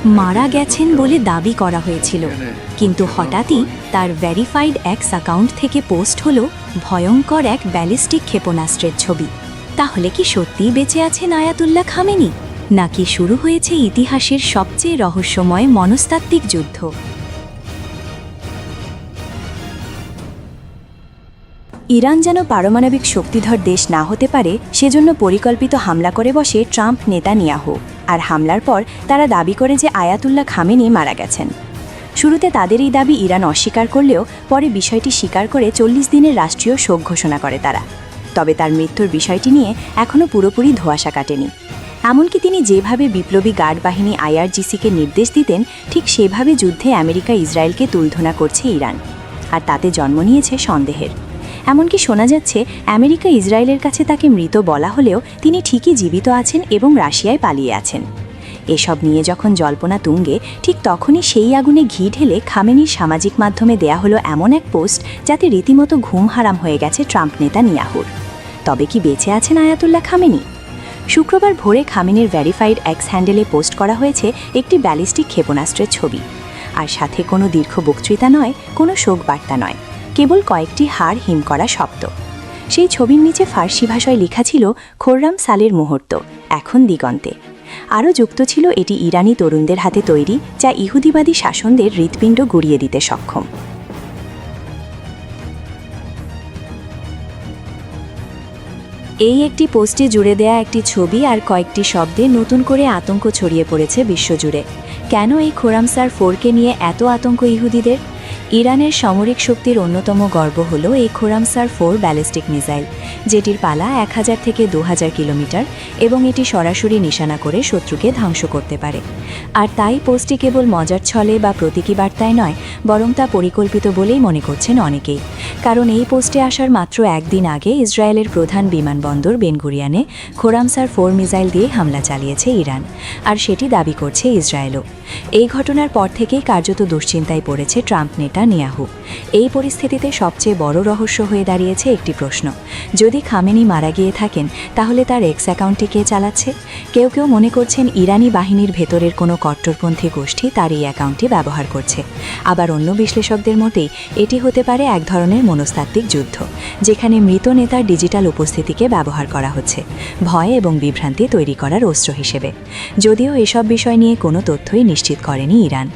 মারা গেছেন বলে দাবি করা হয়েছিল, কিন্তু হঠাৎই তার ভেরিফাইড এক্স অ্যাকাউন্ট থেকে পোস্ট হলো ভয়ঙ্কর এক ব্যালিস্টিক ক্ষেপণাস্ত্রের ছবি। তাহলে কি সত্যিই বেঁচে আছেন আয়াতুল্লাহ খামেনি, নাকি শুরু হয়েছে ইতিহাসের সবচেয়ে রহস্যময় মনস্তাত্ত্বিক যুদ্ধ? ইরান যেন পারমাণবিক শক্তিধর দেশ না হতে পারে সেজন্য পরিকল্পিত হামলা করে বসে ট্রাম্প নেতানিয়াহু। আর হামলার পর তারা দাবি করে যে আয়াতুল্লাহ খামেনি মারা গেছেন। শুরুতে তাদের এই দাবি ইরান অস্বীকার করলেও পরে বিষয়টি স্বীকার করে 40 দিনের রাষ্ট্রীয় শোক ঘোষণা করে তারা। তবে তার মৃত্যুর বিষয়টি নিয়ে এখনও পুরোপুরি ধোঁয়াশা কাটেনি। এমনকি তিনি যেভাবে বিপ্লবী গার্ড বাহিনী IRGC-কে নির্দেশ দিতেন, ঠিক সেভাবে যুদ্ধে আমেরিকা ইসরায়েলকে তুলধনা করছে ইরান। আর তাতে জন্ম নিয়েছে সন্দেহের। এমনকি শোনা যাচ্ছে আমেরিকা ইসরায়েলের কাছে তাকে মৃত বলা হলেও তিনি ঠিকই জীবিত আছেন এবং রাশিয়ায় পালিয়ে আছেন। এসব নিয়ে যখন জল্পনা তুঙ্গে, ঠিক তখনই সেই আগুনে ঘি ঢেলে খামেনির সামাজিক মাধ্যমে দেয়া হলো এমন এক পোস্ট যাতে রীতিমতো ঘুম হারাম হয়ে গেছে ট্রাম্প নেতানিয়াহুর। তবে কি বেঁচে আছেন আয়াতুল্লাহ খামেনি? শুক্রবার ভোরে খামেনির ভেরিফাইড এক্স হ্যান্ডেলে পোস্ট করা হয়েছে একটি ব্যালিস্টিক ক্ষেপণাস্ত্রের ছবি। আর সাথে কোনো দীর্ঘ বক্তৃতা নয়, কোনো শোক বার্তা নয়, কেবল কয়েকটি হাড় হিম করা শব্দ। সেই ছবির নিচে ফার্সি ভাষায় লেখা ছিল, খোররাম সালের মুহূর্ত, এখন দিগন্তে। আরও যুক্ত ছিল, এটি ইরানি তরুণদের হাতে তৈরি, যা ইহুদিবাদী শাসনদের হৃৎপিণ্ড গুঁড়িয়ে দিতে সক্ষম। এই একটি পোস্টে জুড়ে দেয়া একটি ছবি আর কয়েকটি শব্দে নতুন করে আতঙ্ক ছড়িয়ে পড়েছে বিশ্বজুড়ে। কেন এই খোরামসার 4কে নিয়ে এত আতঙ্ক ইহুদিদের? ইরানের সামরিক শক্তির অন্যতম গর্ব হল এই খোরামসার 4 ব্যালিস্টিক মিসাইল, যেটির পালা 1000 থেকে 2000 কিলোমিটার এবং এটি সরাসরি নিশানা করে শত্রুকে ধ্বংস করতে পারে। আর তাই পোস্টটি কেবল মজার ছলে বা প্রতীকী বার্তায় নয়, বরং তা পরিকল্পিত বলেই মনে করছেন অনেকেই। কারণ এই পোস্টে আসার মাত্র একদিন আগে ইসরায়েলের প্রধান বিমানবন্দর বেন গুরিয়ানে খোরামসার 4 মিসাইল দিয়ে হামলা চালিয়েছে ইরান, আর সেটি দাবি করছে ইসরায়েলও। এই ঘটনার পর থেকেই কার্যত দুশ্চিন্তায় পড়েছে ট্রাম্প নেতানিয়াহু। এই পরিস্থিতিতে সবচেয়ে বড় রহস্য হয়ে দাঁড়িয়েছে একটি প্রশ্ন: যদি খামেনি মারা গিয়ে থাকেন, তাহলে তার এক্স অ্যাকাউন্টটি কে চালাচ্ছে? কেউ কেউ মনে করছেন ইরানি বাহিনীর ভেতরের কোনো কট্টরপন্থী গোষ্ঠী তার এই অ্যাকাউন্টটি ব্যবহার করছে। আবার অন্য বিশ্লেষকদের মতেই এটি হতে পারে এক ধরনের মনস্তাত্ত্বিক যুদ্ধ, যেখানে মৃত নেতার ডিজিটাল উপস্থিতিকে ব্যবহার করা হচ্ছে ভয় এবং বিভ্রান্তি তৈরি করার অস্ত্র হিসেবে। যদিও এসব বিষয় নিয়ে কোনো তথ্যই নিশ্চিত করেনি ইরান।